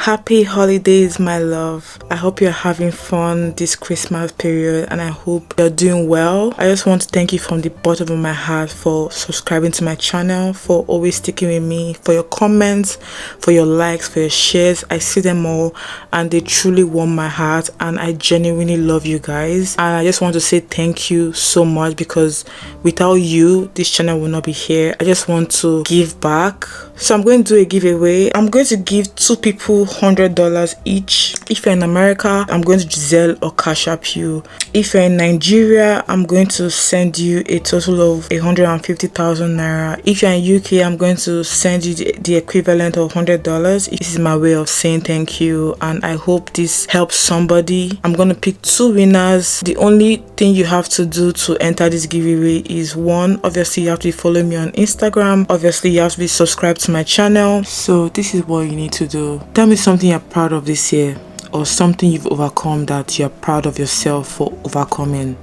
Happy holidays, my love. I hope you're having fun this Christmas period and I hope you're doing well. I just want to thank you from the bottom of my heart for subscribing to my channel, for always sticking with me, for your comments, for your likes, for your shares. I see them all and they truly warm my heart and I genuinely love you guys. And I just want to say thank you so much because without you, this channel will not be here. I just want to give back. So I'm going to do a giveaway. I'm going to give 2 people $100 each. If you're in America, I'm going to Zelle or Cash App you. If you're in Nigeria, I'm going to send you a total of 150,000 naira. If you're in UK, I'm going to send you the equivalent of $100. This is my way of saying thank you and I hope this helps somebody. I'm going to pick 2 winners. The only thing you have to do to enter this giveaway is 1, obviously you have to follow me on Instagram. Obviously you have to be subscribed to my channel. So this is what you need to do. Tell me something you're proud of this year or something you've overcome that you're proud of yourself for overcoming.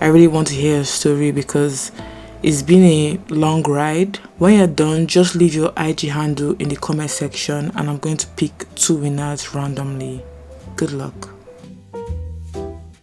I really want to hear a story because it's been a long ride. When you're done, just leave your IG handle in the comment section and I'm going to pick 2 winners randomly. Good luck.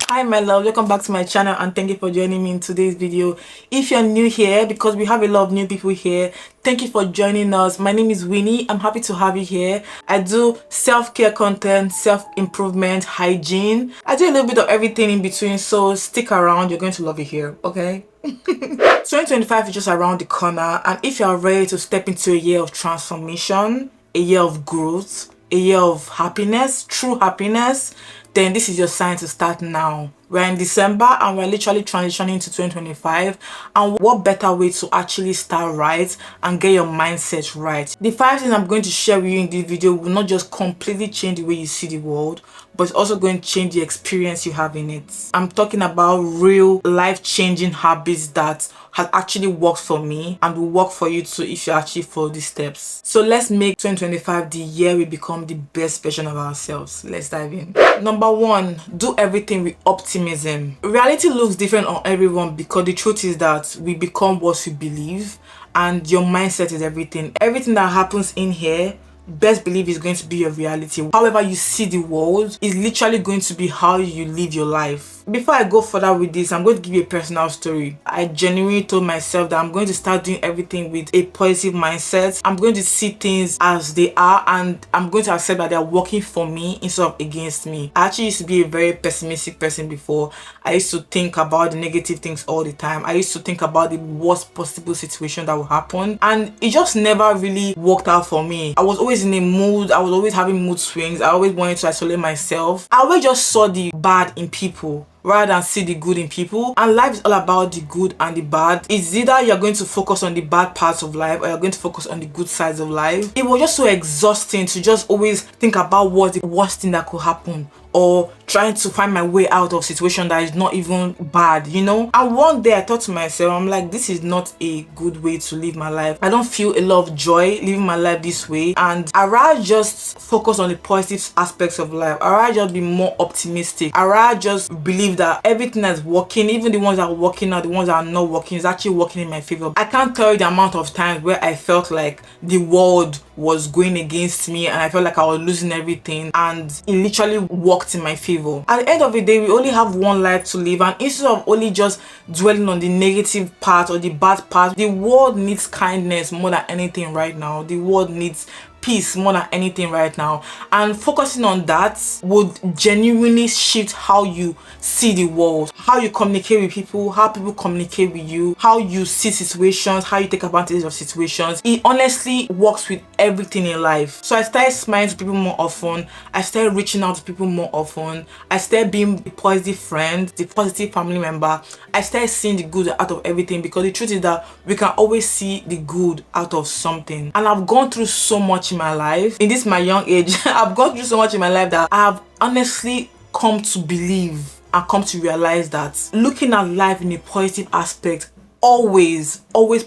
Hi my love, welcome back to my channel and thank you for joining me in today's video. If you're new here, because we have a lot of new people here, thank you for joining us. My name is Winnie. I'm happy to have you here. I do self-care content, self-improvement, hygiene. I do a little bit of everything in between, so stick around. You're going to love it here, okay? 2025 is just around the corner and if you are ready to step into a year of transformation, a year of growth, a year of happiness, true happiness, then this is your sign to start now. We're in December and we're literally transitioning to 2025 and what better way to actually start right and get your mindset right. The 5 things I'm going to share with you in this video will not just completely change the way you see the world, but it's also going to change the experience you have in it. I'm talking about real life-changing habits that has actually worked for me and will work for you too if you actually follow these steps. So let's make 2025 the year we become the best version of ourselves. Let's dive in. Number 1, do everything with optimism. Reality looks different on everyone because the truth is that we become what we believe and your mindset is everything. Everything that happens in here, best believe is going to be your reality. However you see the world is literally going to be how you live your life. Before I go further with this, I'm going to give you a personal story. I genuinely told myself that I'm going to start doing everything with a positive mindset. I'm going to see things as they are and I'm going to accept that they're working for me instead of against me. I actually used to be a very pessimistic person before. I used to think about the negative things all the time. I used to think about the worst possible situation that will happen and it just never really worked out for me. I was always in a mood. I was always having mood swings. I always wanted to isolate myself. I always just saw the bad in people rather than see the good in people, and life is all about the good and the bad. It's either you're going to focus on the bad parts of life or you're going to focus on the good sides of life. It was just so exhausting to just always think about what's the worst thing that could happen or trying to find my way out of situation that is not even bad, you know. And one day I thought to myself, I'm like, this is not a good way to live my life. I don't feel a lot of joy living my life this way and I rather just focus on the positive aspects of life. I rather just be more optimistic. I rather just believe that everything that's working, even the ones that are working out, the ones that are not working, is actually working in my favor. I can't tell you the amount of times where I felt like the world was going against me and I felt like I was losing everything and it literally worked in my favor. At the end of the day, we only have one life to live and instead of only just dwelling on the negative part or the bad part, the world needs kindness more than anything right now. The world needs peace more than anything right now, and focusing on that would genuinely shift how you see the world, how you communicate with people, how people communicate with you, how you see situations, how you take advantage of situations. It honestly works with everything in life. So I started smiling to people more often. I started reaching out to people more often. I started being the positive friend, the positive family member. I started seeing the good out of everything because the truth is that we can always see the good out of something. And I've gone through so much in my life, in this my young age. I've gone through so much in my life that I have honestly come to believe and come to realize that looking at life in a positive aspect always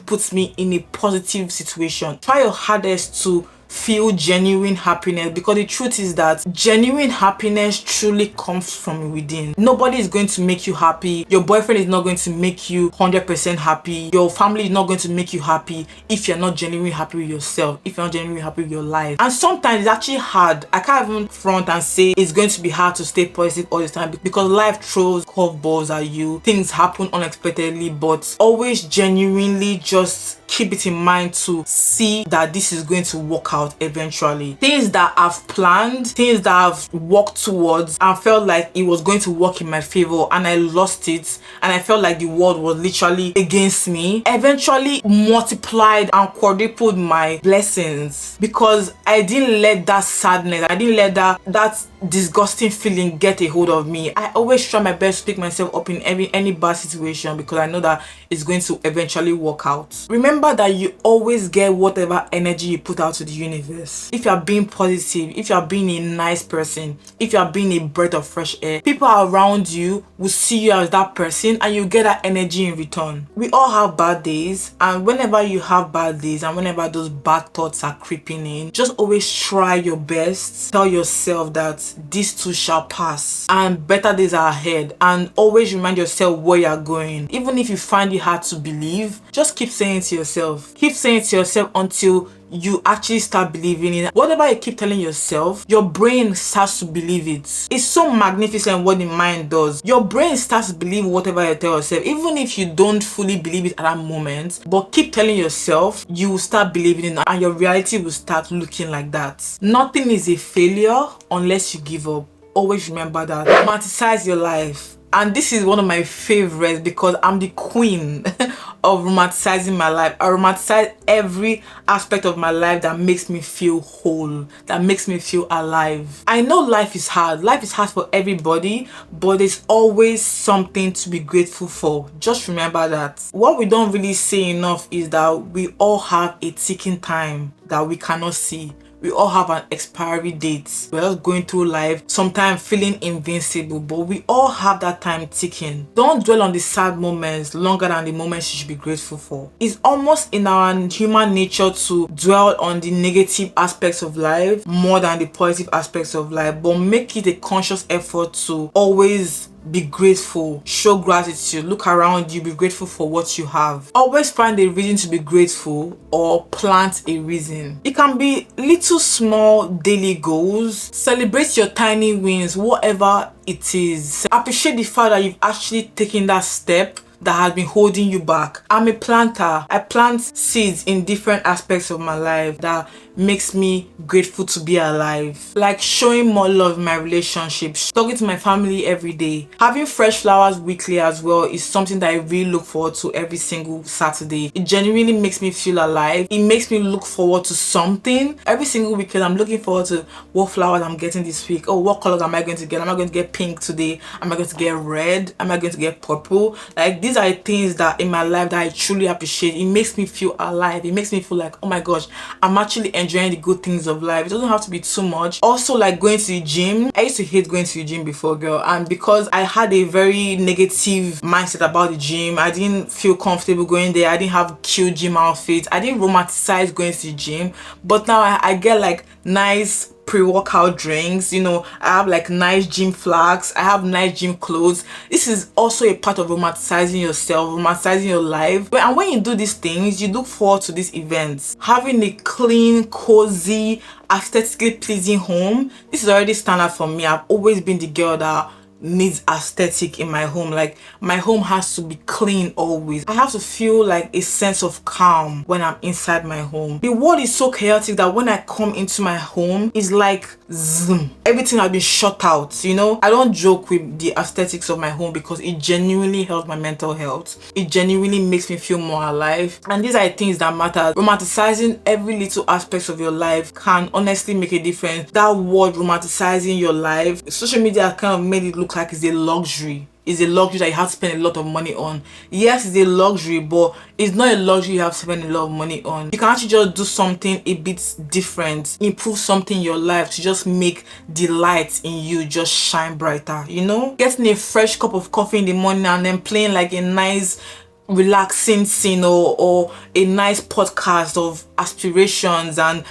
puts me in a positive situation. Try your hardest to feel genuine happiness, because the truth is that genuine happiness truly comes from within. Nobody is going to make you happy. Your boyfriend is not going to make you 100% happy. Your family is not going to make you happy if you're not genuinely happy with yourself, if you're not genuinely happy with your life. And sometimes it's actually hard. I can't even front and say it's going to be hard to stay positive all the time, because life throws curveballs at you. Things happen unexpectedly, but always genuinely just keep it in mind to see that this is going to work out eventually. Things that I've planned, things that I've worked towards and felt like it was going to work in my favor, and I lost it, and I felt like the world was literally against me, eventually multiplied and quadrupled my blessings, because I didn't let that sadness, I didn't let that disgusting feeling get a hold of me. I always try my best to pick myself up in any bad situation, because I know that it's going to eventually work out. Remember that you always get whatever energy you put out to the universe. If you are being positive, if you are being a nice person, if you are being a breath of fresh air, people around you will see you as that person, and you get that energy in return. We all have bad days, and whenever you have bad days and whenever those bad thoughts are creeping in, just always try your best. Tell yourself that this too shall pass and better days are ahead, and always remind yourself where you're going. Even if you find it hard to believe, just keep saying it to yourself. Keep saying it to yourself until you actually start believing it. Whatever you keep telling yourself, your brain starts to believe it. It's so magnificent what the mind does. Your brain starts to believe whatever you tell yourself, even if you don't fully believe it at that moment. But keep telling yourself, you will start believing it, and your reality will start looking like that. Nothing is a failure unless you give up. Always remember that. Romanticize your life. And this is one of my favorites, because I'm the queen of romanticizing my life. I romanticize every aspect of my life that makes me feel whole, that makes me feel alive. I know life is hard. Life is hard for everybody, but there's always something to be grateful for. Just remember that. What we don't really say enough is that we all have a ticking time that we cannot see. We all have an expiry date. We're just going through life, sometimes feeling invincible, but we all have that time ticking. Don't dwell on the sad moments longer than the moments you should be grateful for. It's almost in our human nature to dwell on the negative aspects of life more than the positive aspects of life, but make it a conscious effort to always be grateful, show gratitude, look around you, be grateful for what you have. Always find a reason to be grateful, or plant a reason. It can be little small daily goals. Celebrate your tiny wins, whatever it is. Appreciate the fact that you've actually taken that step that has been holding you back. I'm a planter. I plant seeds in different aspects of my life that makes me grateful to be alive. Like showing more love in my relationships, talking to my family every day, having fresh flowers weekly as well is something that I really look forward to every single Saturday. It genuinely makes me feel alive. It makes me look forward to something. Every single weekend I'm looking forward to what flowers I'm getting this week. Oh, what colors am I going to get? Am I going to get pink today? Am I going to get red? Am I going to get purple? Like, these are things that in my life that I truly appreciate. It makes me feel alive. It makes me feel like, oh my gosh, I'm actually enjoying the good things of life. It doesn't have to be too much. Also, like going to the gym. I used to hate going to the gym before, girl, and because I had a very negative mindset about the gym, I didn't feel comfortable going there. I didn't have cute gym outfits. I didn't romanticize going to the gym, but now I get like nice pre-workout drinks, you know, I have like nice gym flags, I have nice gym clothes. This is also a part of romanticizing yourself, romanticizing your life. And when you do these things, you look forward to these events. Having a clean, cozy, aesthetically pleasing home, this is already standard for me. I've always been the girl that needs aesthetic in my home. Like, my home has to be clean always. I have to feel like a sense of calm when I'm inside my home. The world is so chaotic that when I come into my home, it's like zoom, everything has been shut out, you know. I don't joke with the aesthetics of my home because it genuinely helps my mental health. It genuinely makes me feel more alive, and these are things that matter. Romanticizing every little aspect of your life can honestly make a difference. That word, romanticizing your life, social media kind of made it look like it's a luxury. It's a luxury that you have to spend a lot of money on. Yes, it's a luxury, but it's not a luxury you have to spend a lot of money on. You can actually just do something a bit different, improve something in your life to just make the light in you just shine brighter, you know? Getting a fresh cup of coffee in the morning and then playing like a nice relaxing scene or a nice podcast of aspirations and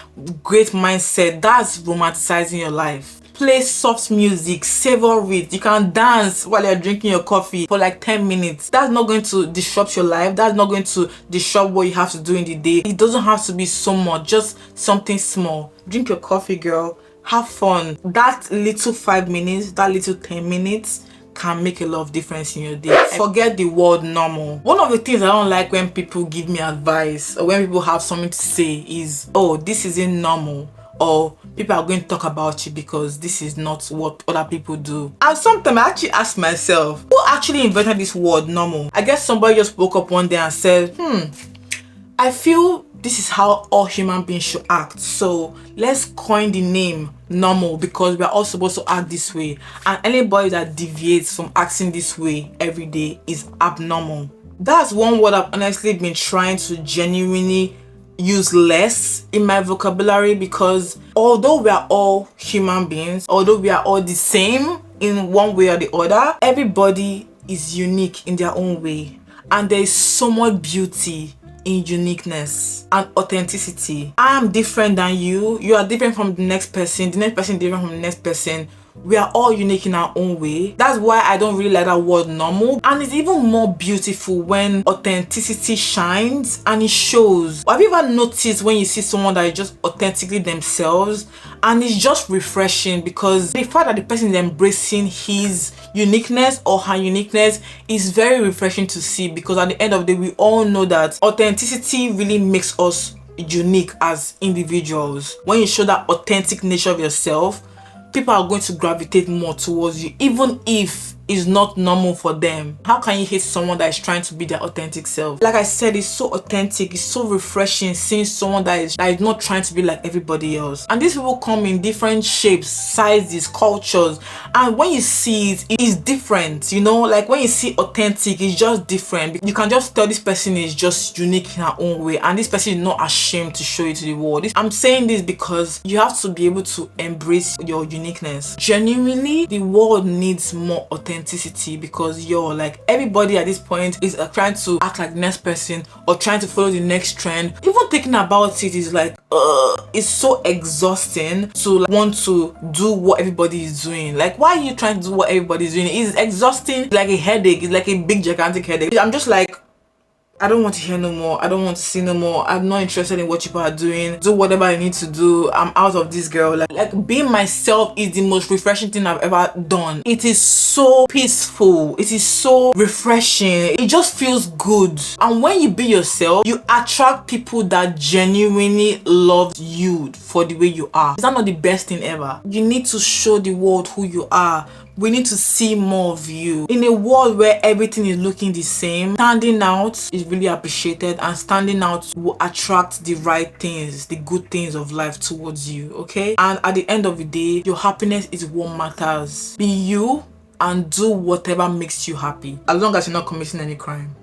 great mindset, that's romanticizing your life. Play soft music, savor it. You can dance while you're drinking your coffee for like 10 minutes. That's not going to disrupt your life. That's not going to disrupt what you have to do in the day. It doesn't have to be so much, just something small. Drink your coffee, girl. Have fun. That little 5 minutes, that little 10 minutes can make a lot of difference in your day. Forget the word normal. One of the things I don't like when people give me advice or when people have something to say is, oh, this isn't normal, or people are going to talk about you because this is not what other people do. And sometimes I actually ask myself, who actually invented this word normal? I guess somebody just woke up one day and said, I feel this is how all human beings should act, so let's coin the name normal because we are all supposed to act this way, and anybody that deviates from acting this way every day is abnormal. That's one word I've honestly been trying to genuinely use less in my vocabulary, because although we are all human beings, although we are all the same in one way or the other, everybody is unique in their own way, and there is so much beauty in uniqueness and authenticity. I am different than you. You are different from the next person. The next person is different from the next person. We are all unique in our own way. That's why I don't really like that word normal. And it's even more beautiful when authenticity shines and it shows. Have you ever noticed when you see someone that is just authentically themselves, and it's just refreshing, because the fact that the person is embracing his uniqueness or her uniqueness is very refreshing to see, because at the end of the day, we all know that authenticity really makes us unique as individuals. When you show that authentic nature of yourself, people are going to gravitate more towards you, even if it's not normal for them. How can you hate someone that is trying to be their authentic self? Like I said, it's so authentic, it's so refreshing seeing someone that is not trying to be like everybody else. And these people come in different shapes, sizes, cultures, and when you see it, it is different, you know? Like when you see authentic, it's just different. You can just tell this person is just unique in her own way, and this person is not ashamed to show it to the world. I'm saying this because you have to be able to embrace your uniqueness. Genuinely, the world needs more authenticity, because you're like, everybody at this point is trying to act like the next person or trying to follow the next trend. Even thinking about it is like, it's so exhausting to want to do what everybody is doing. Like, why are you trying to do what everybody is doing? It's exhausting. It's like a headache. It's like a big gigantic headache. I'm just like, I don't want to hear no more. I don't want to see no more. I'm not interested in what people are doing. Do whatever I need to do. I'm out of this, girl. Like being myself is the most refreshing thing I've ever done. It is so peaceful. It is so refreshing. It just feels good. And when you be yourself, you attract people that genuinely love you for the way you are. Is that not the best thing ever? You need to show the world who you are. We need to see more of you. In a world where everything is looking the same, standing out is really appreciated, and standing out will attract the right things, the good things of life towards you, okay? And at the end of the day, your happiness is what matters. Be you and do whatever makes you happy, as long as you're not committing any crime.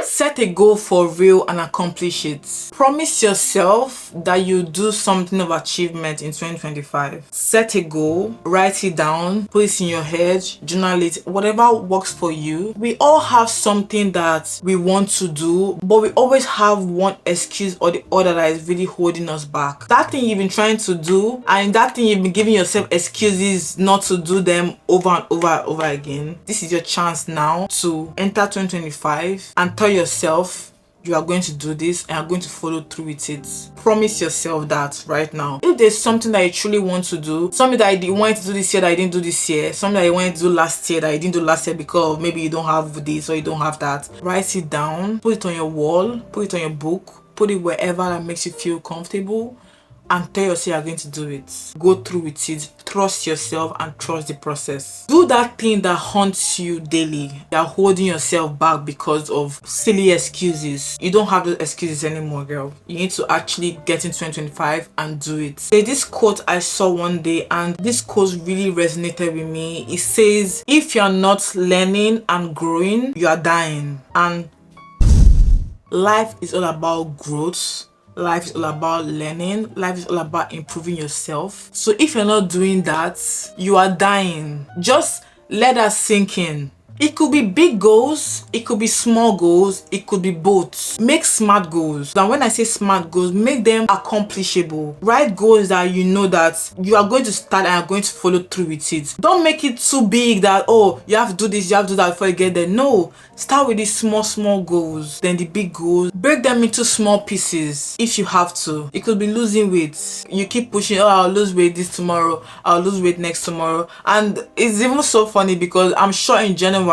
Set a goal for real and accomplish it. Promise yourself that you do something of achievement in 2025. Set a goal, write it down, put it in your head, journal it, whatever works for you. We all have something that we want to do, but we always have one excuse or the other that is really holding us back. That thing you've been trying to do, and that thing you've been giving yourself excuses not to do them over and over and over again. This is your chance now to enter 2025 and tell yourself you are going to do this and are going to follow through with it. Promise yourself that right now. If there's something that you truly want to do, something that you wanted to do this year that you didn't do this year, something that you wanted to do last year that you didn't do last year because maybe you don't have this or you don't have that, write it down, put it on your wall, put it on your book, put it wherever that makes you feel comfortable, and tell yourself you're going to do it. Go through with it. Trust yourself and trust the process. Do that thing that haunts you daily. You're holding yourself back because of silly excuses. You don't have those excuses anymore, girl. You need to actually get in 2025 and do it. There's this quote I saw one day, and this quote really resonated with me. It says, if you're not learning and growing, you are dying. And life is all about growth. Life is all about learning. Life is all about improving yourself. So if you're not doing that, you are dying. Just let that sink in. It could be big goals, it could be small goals, it could be both. Make smart goals. And when I say smart goals, make them accomplishable. Write goals that you know that you are going to start and are going to follow through with it. Don't make it too big that, oh, you have to do this, you have to do that before you get there. No. Start with these small goals, then the big goals. Break them into small pieces if you have to. It could be losing weight. You keep pushing, oh, I'll lose weight this tomorrow, I'll lose weight next tomorrow. And it's even so funny because I'm sure in January,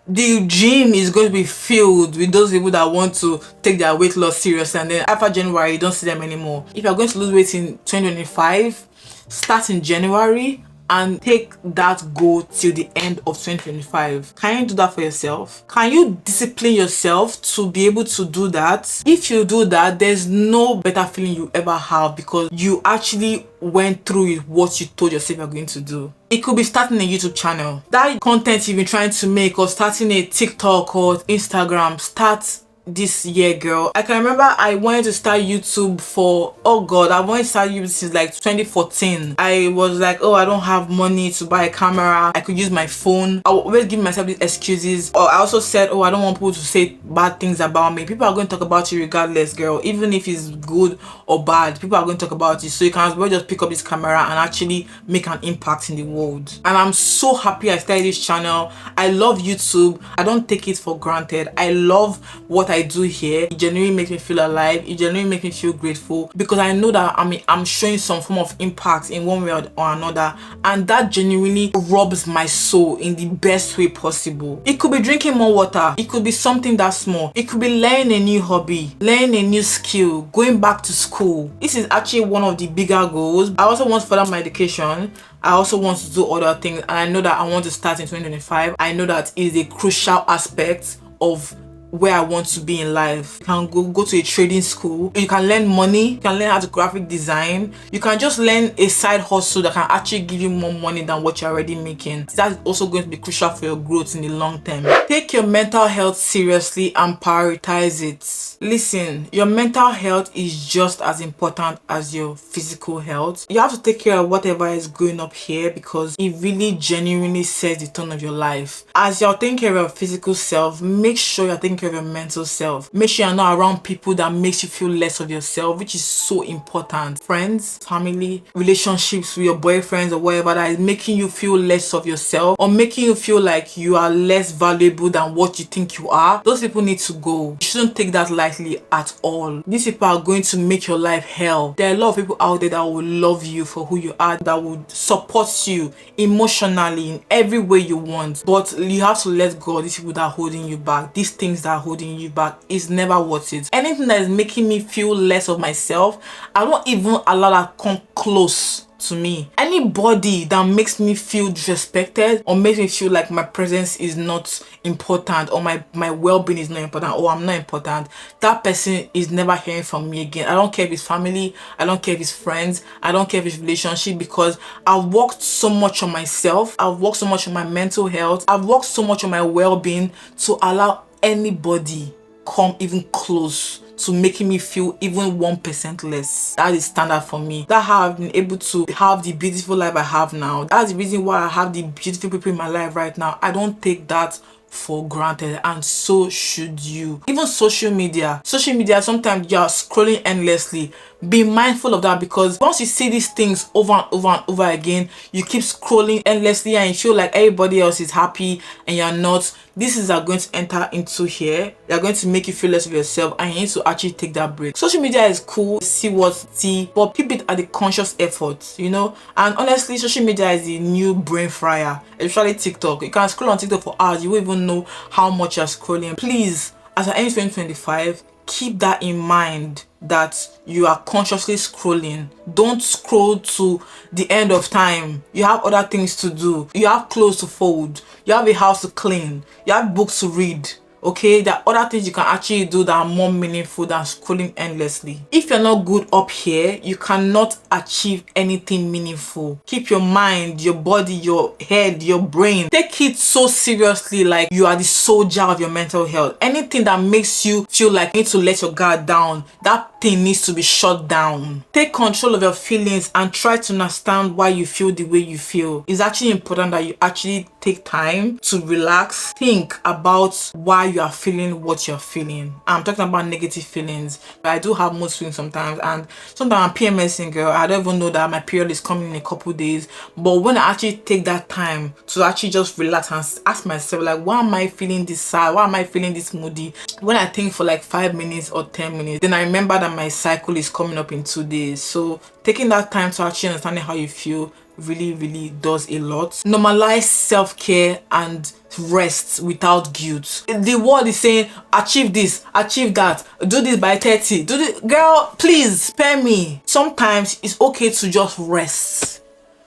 the gym is going to be filled with those people that want to take their weight loss serious, and then after January, you don't see them anymore. If you're going to lose weight in 2025, start in January and take that goal till the end of 2025. Can you do that for yourself? Can you discipline yourself to be able to do that? If you do that, there's no better feeling you ever have because you actually went through what you told yourself you're going to do. It could be starting a YouTube channel. That content you've been trying to make, or starting a TikTok or Instagram, start this year, girl. I can remember I wanted to start YouTube for, oh god, I wanted to start YouTube since like 2014. I was like, oh, I don't have money to buy a camera, I could use my phone. I would always give myself these excuses. Or I also said, oh, I don't want people to say bad things about me. People are going to talk about you regardless, girl. Even if it's good or bad, people are going to talk about you. So you can as well just pick up this camera and actually make an impact in the world. And I'm so happy I started this channel. I love YouTube. I don't take it for granted. I love what I do here. It genuinely makes me feel alive. It genuinely makes me feel grateful because I know that I'm showing some form of impact in one way or another, and that genuinely rubs my soul in the best way possible. It could be drinking more water. It could be something that small. It could be learning a new hobby, learning a new skill, going back to school. This is actually one of the bigger goals. I also want to further my education. I also want to do other things, and I know that I want to start in 2025. I know that is a crucial aspect of where I want to be in life. You can go to a trading school. You can learn money. You can learn how to graphic design. You can just learn a side hustle that can actually give you more money than what you're already making. That's also going to be crucial for your growth in the long term. Take your mental health seriously and prioritize it. Listen, your mental health is just as important as your physical health. You have to take care of whatever is going up here because it really genuinely sets the tone of your life. As you're taking care of your physical self, make sure you're taking care of your mental self. Make sure you're not around people that makes you feel less of yourself, which is so important. Friends, family, relationships with your boyfriends or whatever that is making you feel less of yourself or making you feel like you are less valuable than what you think you are. Those people need to go. You shouldn't take that lightly at all. These people are going to make your life hell. There are a lot of people out there that will love you for who you are, that will support you emotionally in every way you want. But you have to let go of these people that are holding you back. These things that are holding you back is never worth it. Anything that is making me feel less of myself, I don't even allow that come close to me. Anybody that makes me feel disrespected or makes me feel like my presence is not important or my well-being is not important or I'm not important, that person is never hearing from me again. I don't care if it's family, I don't care if it's friends, I don't care if it's relationship, because I've worked so much on myself, I've worked so much on my mental health, I've worked so much on my well-being to allow anybody come even close to making me feel even 1% less. That is standard for me. That's how I've been able to have the beautiful life I have now. That's the reason why I have the beautiful people in my life right now. I don't take that for granted, and so should you. Even social media, sometimes you're scrolling endlessly. Be mindful of that, because once you see these things over and over and over again, you keep scrolling endlessly and you feel like everybody else is happy and you're not. These are going to enter into here. They're going to make you feel less of yourself, and you need to actually take that break. Social media is cool, but keep it at the conscious effort, you know. And honestly, social media is the new brain fryer, especially TikTok. You can scroll on TikTok for hours, you won't even know how much you're scrolling. Please, as I end 2025, keep that in mind, that you are consciously scrolling. Don't scroll to the end of time. You have other things to do. You have clothes to fold. You have a house to clean. You have books to read. Okay, there are other things you can actually do that are more meaningful than scrolling endlessly. If you're not good up here, you cannot achieve anything meaningful. Keep your mind, your body, your head, your brain. Take it so seriously, like you are the soldier of your mental health. Anything that makes you feel like you need to let your guard down, that thing needs to be shut down. Take control of your feelings and try to understand why you feel the way you feel. It's actually important that you actually take time to relax, think about why you are feeling what you're feeling. I'm talking about negative feelings, but I do have mood swings sometimes, and sometimes I'm PMSing, girl. I don't even know that my period is coming in a couple days. But when I actually take that time to actually just relax and ask myself, like, why am I feeling this sad? Why am I feeling this moody? When I think for like 5 minutes or 10 minutes, then I remember that my cycle is coming up in 2 days. So taking that time to actually understanding how you feel really does a lot. Normalize self-care and rest without guilt. The world is saying achieve this, achieve that, do this by 30, do this. Girl, please spare me. Sometimes it's okay to just rest.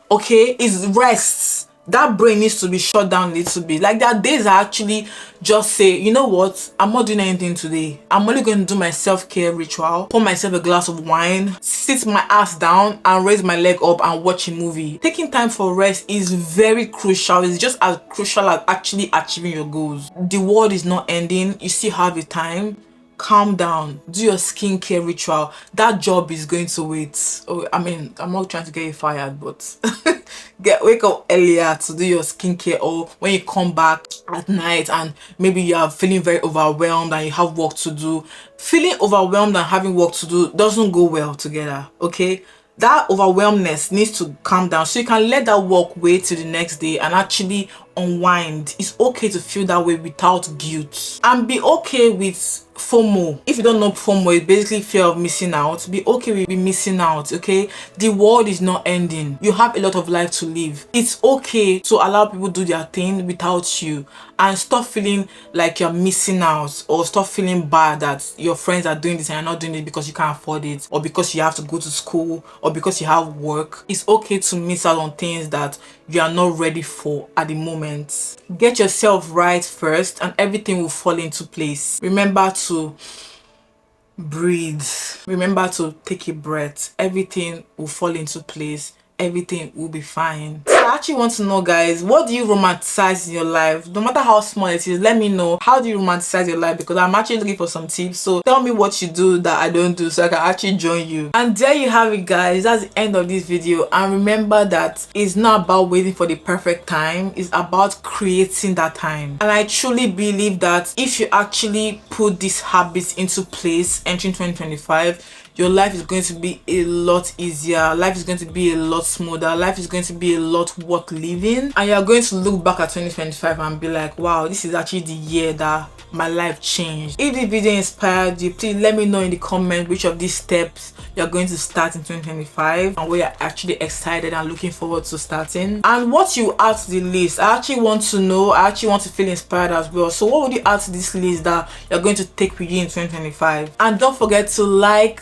Okay, it's rest. That brain needs to be shut down a little bit. Like, there are days I actually just say, you know what, I'm not doing anything today. I'm only going to do my self-care ritual, pour myself a glass of wine, sit my ass down and raise my leg up and watch a movie. Taking time for rest is very crucial. It's just as crucial as actually achieving your goals. The world is not ending. You still have the time. Calm down, do your skincare ritual. That job is going to wait. Oh, I mean, I'm not trying to get you fired, but wake up earlier to do your skincare, or when you come back at night and maybe you are feeling very overwhelmed and you have work to do. Feeling overwhelmed and having work to do doesn't go well together, okay? That overwhelmness needs to calm down so you can let that work wait till the next day and actually unwind. It's okay to feel that way without guilt, and be okay with FOMO. If you don't know, FOMO is basically fear of missing out. Be okay with missing out, okay? The world is not ending. You have a lot of life to live. It's okay to allow people do their thing without you, and stop feeling like you're missing out, or stop feeling bad that your friends are doing this and you're not doing it because you can't afford it, or because you have to go to school, or because you have work. It's okay to miss out on things that you are not ready for at the moment. Get yourself right first and everything will fall into place. Remember to breathe. Remember to take a breath. Everything will fall into place. Everything will be fine. So I actually want to know, guys, what do you romanticize in your life? No matter how small it is, let me know. How do you romanticize your life? Because I'm actually looking for some tips. So tell me what you do that I don't do so I can actually join you. And there you have it, guys. That's the end of this video. And remember that it's not about waiting for the perfect time. It's about creating that time. And I truly believe that if you actually put these habits into place entering 2025, your life is going to be a lot easier. Life is going to be a lot smoother. Life is going to be a lot worth living. And you're going to look back at 2025 and be like, wow, this is actually the year that my life changed. If this video inspired you, please let me know in the comment which of these steps you're going to start in 2025 and where you're actually excited and looking forward to starting, and what you add to the list. I actually want to know. I actually want to feel inspired as well. So what would you add to this list that you're going to take with you in 2025? And don't forget to like,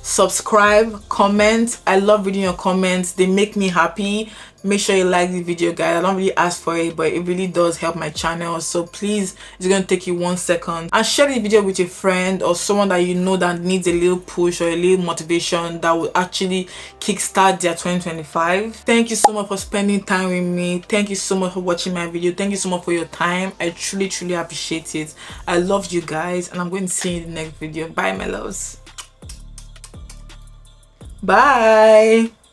subscribe, comment. I love reading your comments. They make me happy. Make sure you like the video, guys. I don't really ask for it, but it really does help my channel. So please, it's going to take you 1 second, and share the video with a friend or someone that you know that needs a little push or a little motivation that will actually kickstart their 2025. Thank you so much for spending time with me. Thank you so much for watching my video. Thank you so much for your time. I truly appreciate it. I love you guys, and I'm going to see you in the next video. Bye, my loves. Bye.